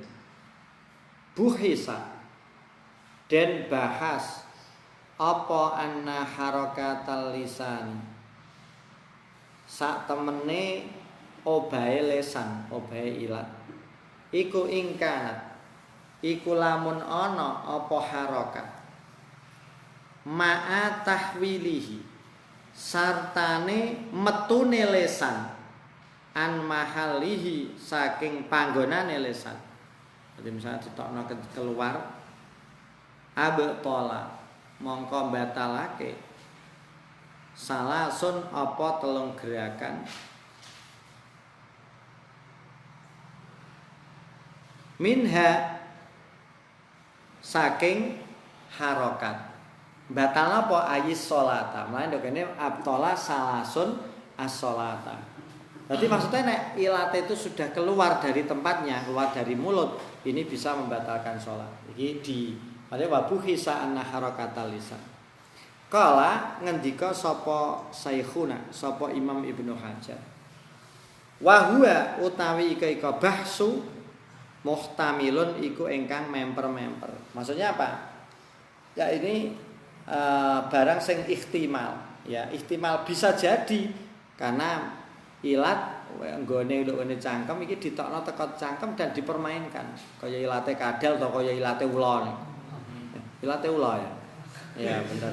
Buhisa dan bahas apa anna harakatal lisan sak temene obahe lesan, obahe ilat iku ingkanat iku lamun ana apa harakat ma'a tahwilihi sartane metune lesan an mahalihi saking panggonane lesan. Jadi misalnya ditokno keluar abtola mongko batalake salasun apa telung gerakan minha saking harokat batal apa ayis sholata. Mulane ndekene abtola salasun as-sholata. Berarti maksudnya nek ilat itu sudah keluar dari tempatnya, keluar dari mulut, ini bisa membatalkan sholat. Iki di pada wabuhi sa'anna harakatal lisan. Kala ngendika sapa Saikhuna, sapa Imam Ibnu Hajar. Wa huwa utawi ika bahsu muhtamilun iku ingkang memper-memper. Maksudnya apa? Ya ini barang sing ihtimal, ya ihtimal bisa jadi karena ilat nggone cangkem iki ditokno teko cangkem dan dipermainkan. Kaya ilate kadal atau kaya ilate ula. Ilate ula ya. Ya bener.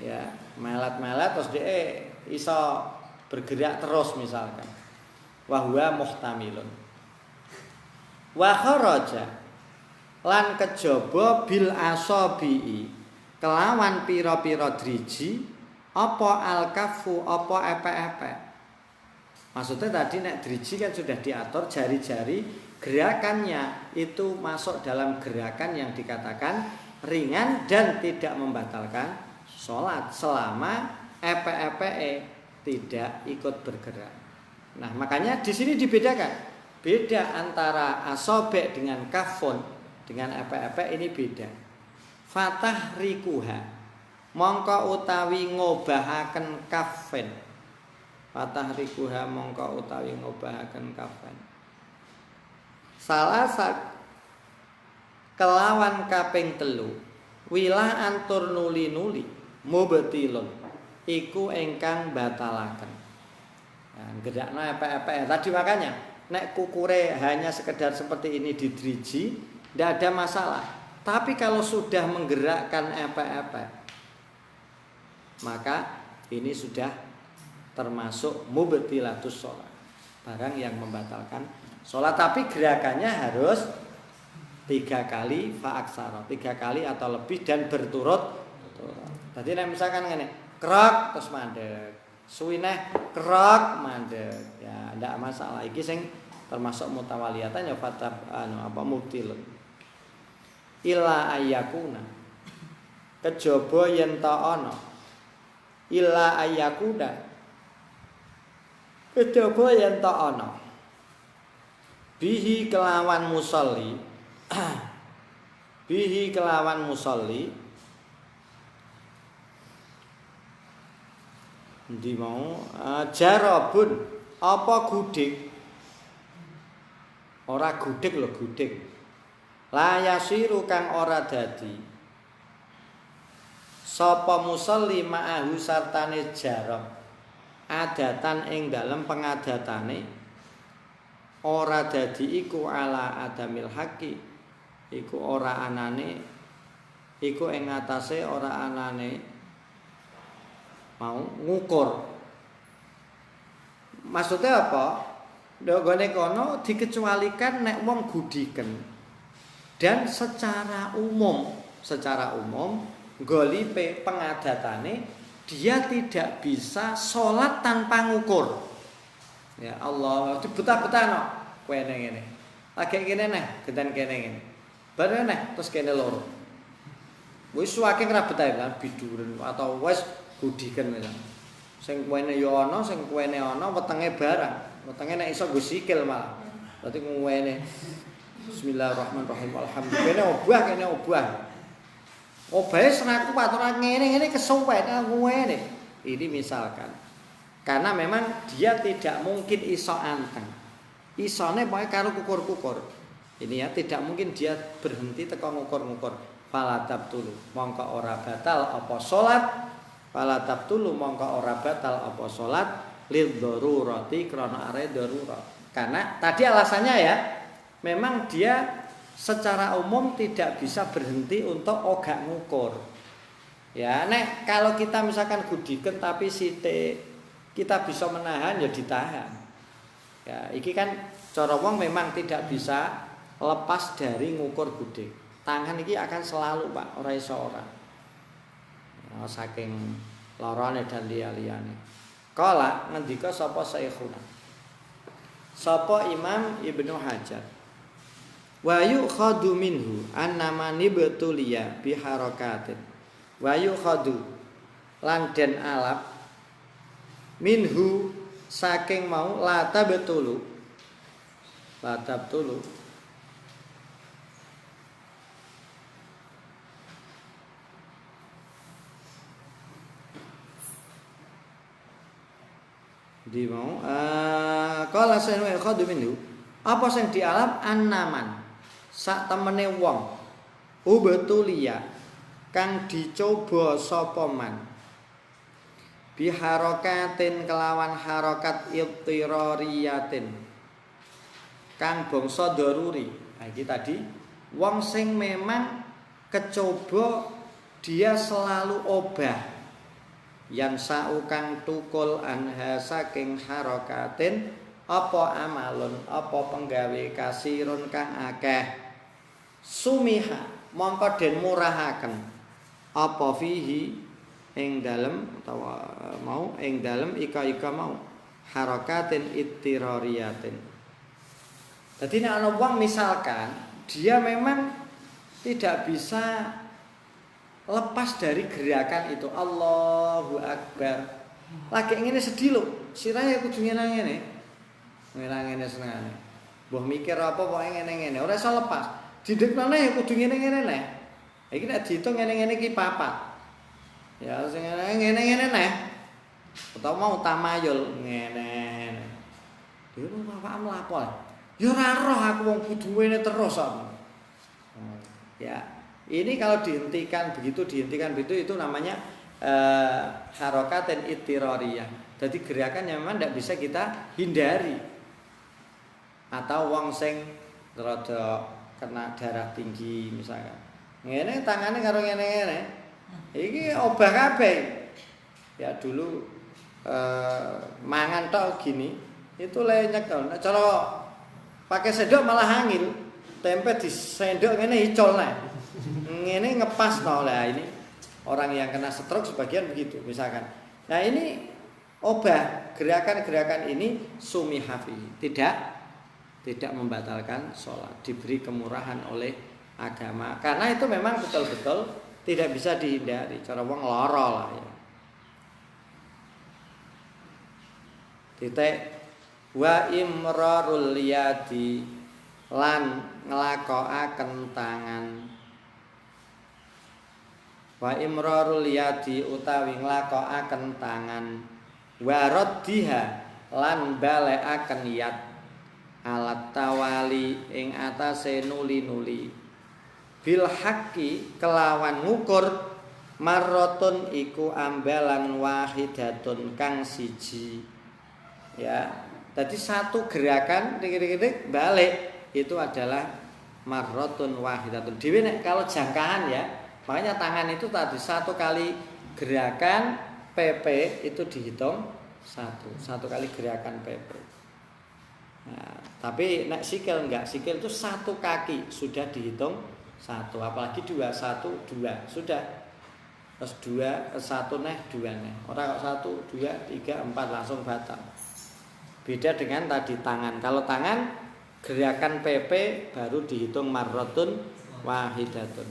Ya, melet-melet terus dia iso bergerak terus misalkan. Wa huwa muhtamilun. Wa kharaja lan kejaba bil asabii kelawan pira-pira driji apa al-kafu apa epek-epek. Maksudnya tadi nek driji kan sudah diatur jari-jari gerakannya itu masuk dalam gerakan yang dikatakan ringan dan tidak membatalkan sholat selama epek-epek tidak ikut bergerak. Nah makanya di sini dibedakan, beda antara asobek dengan kafun dengan epek-epek ini beda. Fatah rikuha mongko utawi ngobahaken kafen. Fatah rikuha mongko utawi ngobahaken kafen. Salah kelawan kaping telu wilah antur nuli-nuli mubtilun iku ingkang batalaken. Nah, gedakno epek-epek tadi makanya nek kukure hanya sekedar seperti ini di driji ndak ada masalah. Tapi kalau sudah menggerakkan epek-epek maka ini sudah termasuk mubtilatus shalah. Barang yang membatalkan sholat, tapi gerakannya harus 3 kali fa'aksara, 3 kali atau lebih dan berturut. Tadi misalkan ngene, krok terus mandek, suwineh krok mandek, ya ndak masalah. Iki sing termasuk mutawaliyatan ya fatab mubtilun. Illa ayyakuna. Kejaba yen ta ana. Illa ayyakuna. Kejaba yen ta ana. Bihi kelawan musolli bihi kelawan musolli ndi mau jarabun apa gudik ora gudik lho gudik la yasiru kang ora dadi sapa musolli ma'ahu sartane jarab adatan ing dalem pengadatane ora dadi iku ala adamil haqi iku ora anane iku ing atase ora anane mau ngukur. Maksudnya apa? Ndogone kono dikecualikan nek wong gudiken dan secara umum secara umum golipe pengadatane dia tidak bisa sholat tanpa ngukur. Ya Allah, dibetah-betahno kowe ngene. Lagi kene neh, geden kene ngene. Bare neh terus kene loro. Wis saking ra betah kan biduren atau wis gudiken wis. Sing kuwene ya ana, sing kuwene ana, wetenge barang. Wetenge nek iso nggo sikil malah. Berarti kuwene Bismillahirrahmanirrahim. Alhamdulillah kene obah kene obah. Obahe senaku aturan ngene-ngene kesuwen ngene. Ini misalkan. Karena memang dia tidak mungkin iso anteng. Isone pokoke karo kukur-kukur. Ini ya tidak mungkin dia berhenti teko ngukur-ngukur. Falatab tulu mongko ora batal apa salat. Falatab tulu mongko ora batal apa salat lil darurati krana are darurat. Karena tadi alasannya ya memang dia secara umum tidak bisa berhenti untuk ogak ngukur. Ya, nek kalau kita misalkan gudiken tapi sithik kita bisa menahan ya ditahan. Ya, iki kan cara wong memang tidak bisa lepas dari ngukur gudik. Tangan iki akan selalu, Pak, ora iso ora. Ya, saking larane dan liyane. Kala ngendika sapa Syekhuna. Sapa Imam Ibnu Hajar. Wa yukhadu minhu annama nibtuliya biharakatin wa yukhadu lan den alap minhu saking mau lata betulu di mau kala sen wa yukhadu minhu apa sing dialap annaman sak temene wong ubetulia kang dicoba sapa man biharokatin kelawan harokat iltirariyatin kang bangsa daruri. Nah, iki tadi wong sing memang kecoba dia selalu obah yang saukang tukul anha saking harokatin apa amalun apa penggawe kasirun kang akeh sumiha mongko den murahaken apa fihi ing dalem utawa mau ing dalem ika mau harakatin ittirariyatin. Dadi nek ana wong misalkan dia memang tidak bisa lepas dari gerakan itu Allahu Akbar. Lagi ngene sedih lho, sirahe kudu ngene-ngene. Ngene senengane. Mbah mikir apa pokoke ngene-ngene, ora iso lepas. Didekno ya kudu ngene-ngene neh. Iki nek diitung ngene-ngene iki papat. Ya sing ngene-ngene neh. Utawa mau tamayul ngene. Yo bapak mlapo. Ya ora roh aku wong kudu ngene terus kok. Ya, ini kalau dihentikan begitu itu namanya harokatin ittirariyah. Jadi gerakan yang memang tidak bisa kita hindari. Atau wong sing rada kena darah tinggi misalkan. Ngene tangane karo ngene-ngene. Iki obah kabeh. Ya dulu mangan tok gini, itu le nyekel. Nek cara pakai sendok malah hangil. Tempe di sendok ngene icol nek. Ngene ngepas no lah ini. Orang yang kena stroke sebagian begitu misalkan. Nah, ini obah gerakan-gerakan ini sumihafi. Tidak membatalkan sholat, diberi kemurahan oleh agama karena itu memang betul-betul tidak bisa dihindari. Cara wong lara lah ya. Titik wa imrarul liyadi lan nglakokaken tangan. Wa imrarul yadi utawi nglakokaken tangan wa raddiha lan balekaken yad alat tawali ing atase nuli-nuli bil haqqi kelawan ngukur marratun iku ambalan wahidatun kang siji ya. Jadi satu gerakan dik-dik balik itu adalah marratun wahidatun. Dhewe nek kalau jangkaan ya, makanya tangan itu tadi satu kali gerakan PP itu dihitung satu kali gerakan PP. Nah, tapi nek sikil enggak, sikil itu satu kaki sudah dihitung satu, apalagi dua, satu, dua, sudah. Terus dua, satu neh, dua neh. Orang kok satu, dua, tiga, empat langsung batal. Beda dengan tadi tangan. Kalau tangan gerakan PP baru dihitung marratun wahidatun.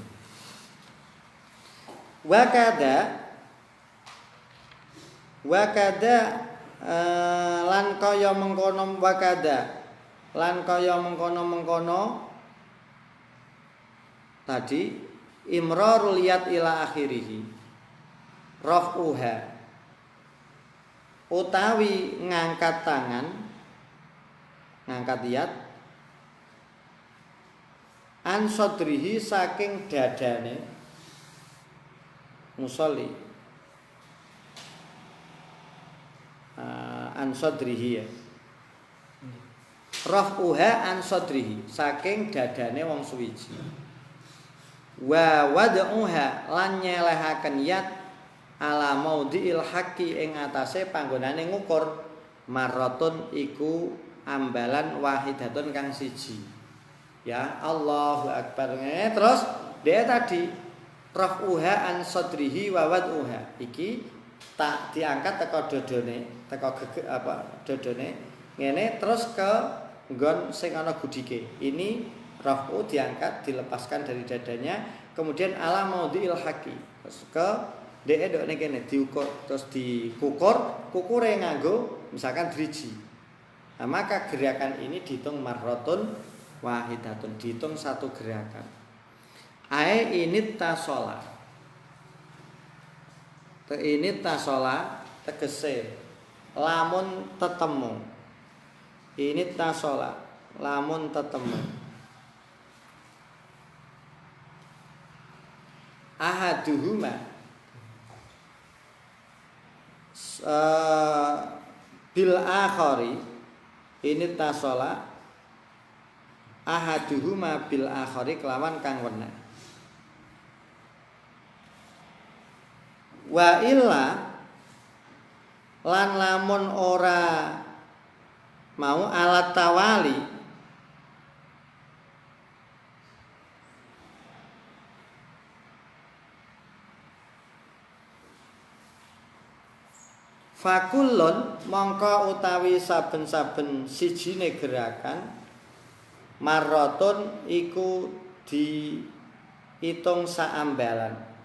Wakada lan kaya mengkono wakada lan kaya mengkono tadi imrarul yad ila akhirih raf'uha utawi ngangkat tangan ngangkat yad an sadrihi saking dadane musolli an sadrihi ya raf'uha an sadrihi saking dadane wong suwiji wa wad'uha lan nyelehaken yad ala maudhi'il haqqi ing atase panggonane ngukur marratun iku ambalan wahidatun kang siji ya Allahu akbar. Terus dia tadi raf'uha an sadrihi wa wad'uha iki tak diangkat teko dodone teko dodone ngene terus ke nggon sing ana gudike ini raf'u diangkat dilepaskan dari dadanya kemudian ala maudhi'il haqqi terus ke dhek ndekne kene diukur terus dikukur kukure nganggo misalkan driji. Nah, maka gerakan ini dihitung marratun wahidatun dihitung satu gerakan. Ai ini tasola. Ini tasola tegese lamun tetemu. Ini tasola lamun tetemu. Ahaduhuma bil akhari ini tasola ahaduhuma bil akhari kelawan kang weneh wa illa lan lamun ora mau alat tawali fakullun mongko utawi saben-saben sijine gerakan marratun iku diitung saambalan.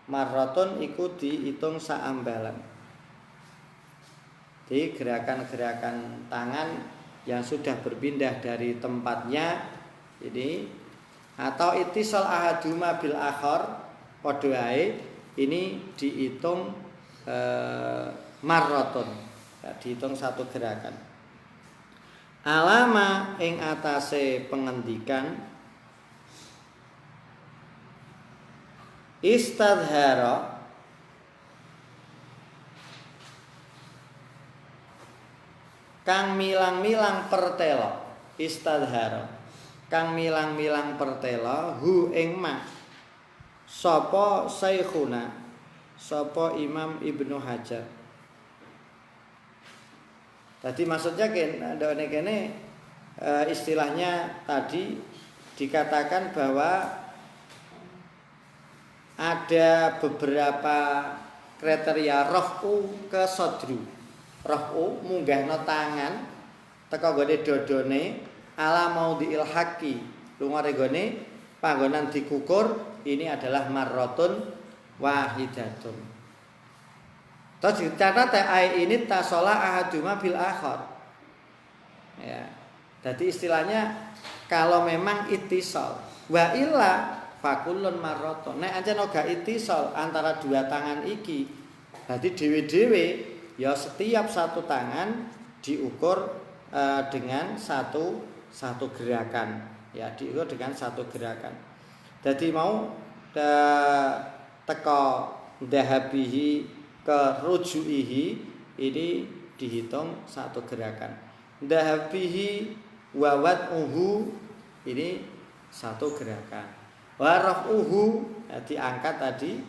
Marratun iku diitung saambalan. Di gerakan-gerakan tangan yang sudah berpindah dari tempatnya ini atau ittisal ahaduma bil akhar padha ae ini dihitung marratun ya, dihitung satu gerakan alama ing atase pengendikan istadhara kang milang-milang pertela istadhara kang milang-milang pertela hu ing ma sapa saikhuna sapa Imam Ibnu Hajar. Tadi maksudnya kene istilahnya tadi dikatakan bahwa ada beberapa kriteria raf'u ke sadru. Raf'u munggahno tangan teka gone dodone ala maudhi'il haqqi. Lunga regone panggonan dikukur ini adalah marratun wahidatun. Terus dicatat ai ini tasola ahaduma bil akhar. Ya. Jadi istilahnya kalau memang ittisal wa illa fakullun marratun. Nek ancen ora ittisal antara dua tangan iki, berarti dhewe-dhewe ya setiap satu tangan diukur dengan satu gerakan. Ya, diukur dengan satu gerakan. Jadi mau teko dahabihi ke rujuihi ini dihitung satu gerakan. Dahabihi wa wad'uhu ini satu gerakan. Wa raf'uhu diangkat tadi.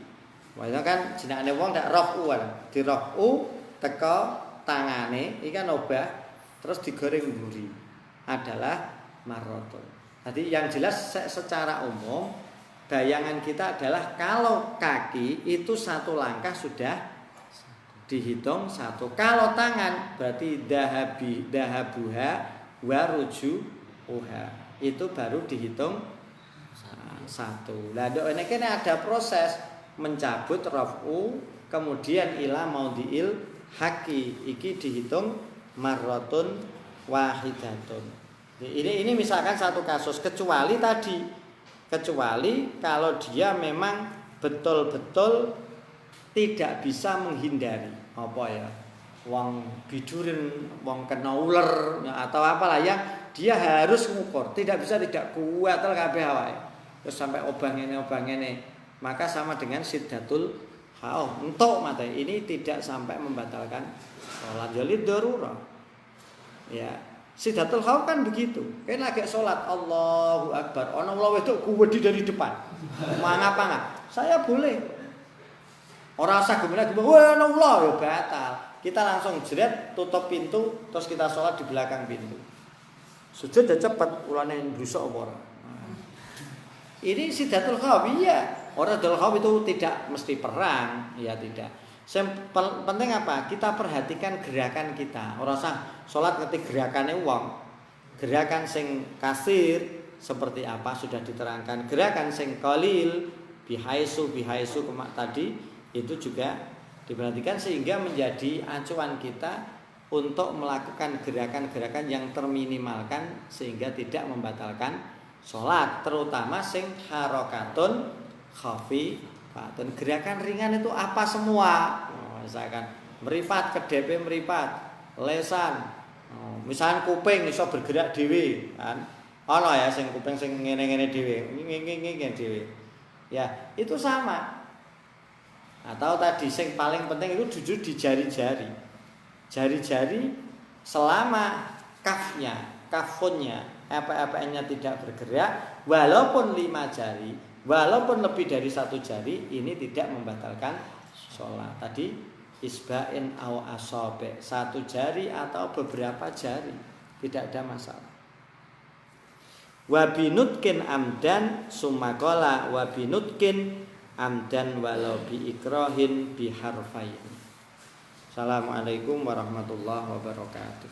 Makanya kan jenenge wong ndak raf'u kan. Di raf'u teko tangane iki kan obah terus digoreng mburi adalah marratun. Jadi yang jelas secara umum bayangan kita adalah kalau kaki itu satu langkah sudah dihitung satu. Kalau tangan berarti dahabuha warujuha, itu baru dihitung satu. Lah ini kan ada proses mencabut raf'u kemudian ila maudhi'il haqi, iki dihitung marratun wahidatun. Ini misalkan satu kasus, kecuali kalau dia memang betul-betul tidak bisa menghindari apa ya, wong bidurin, wong kena uler atau apalah yang dia harus ngukur, tidak bisa tidak kuat kabeh awake. Terus sampai obang ini, maka sama dengan siddatul haum. Entuk mate ini tidak sampai membatalkan sholat. Jadi darurah. Ya, siddatul haum kan begitu. Kan lagi sholat Allahu Akbar, ana wong wedok kuwedi dari depan. Mangapa? Saya boleh. Orang usah gemena, wah ana Allah ya batal. Kita langsung jeret, tutup pintu, terus kita sholat di belakang pintu. Sujud udah cepat, ulane brusuk apa ora. Ini siddatul khawf, iya. Orang siddatul khawf itu tidak mesti perang, ya tidak. Penting apa? Kita perhatikan gerakan kita. Orang sah sholat ngetik gerakannya wong. Gerakan sing kasir seperti apa sudah diterangkan. Gerakan sing qalil bihaisu kemak tadi itu juga diperhatikan sehingga menjadi acuan kita untuk melakukan gerakan-gerakan yang terminimalkan sehingga tidak membatalkan sholat, terutama sing harokatun khafifatun. Gerakan ringan itu apa semua? Misalkan meripat ke DP meripat, lesan. Misalkan kuping iso bergerak dhewe, kan? Ono ya sing kuping sing ngene-ngene dhewe, ngene dhewe. Ya, itu sama. Atau tadi sing paling penting itu jujur di jari-jari. Jari-jari selama kafunnya apa-apanya tidak bergerak, walaupun 5 jari, walaupun lebih dari 1 jari, ini tidak membatalkan sholat. Tadi isba'in au asabi, 1 jari atau beberapa jari, tidak ada masalah. Wabinutkin amdan sumakola wabinutkin amdan walau bi ikrohin biharfain. Assalamualaikum warahmatullahi wabarakatuh.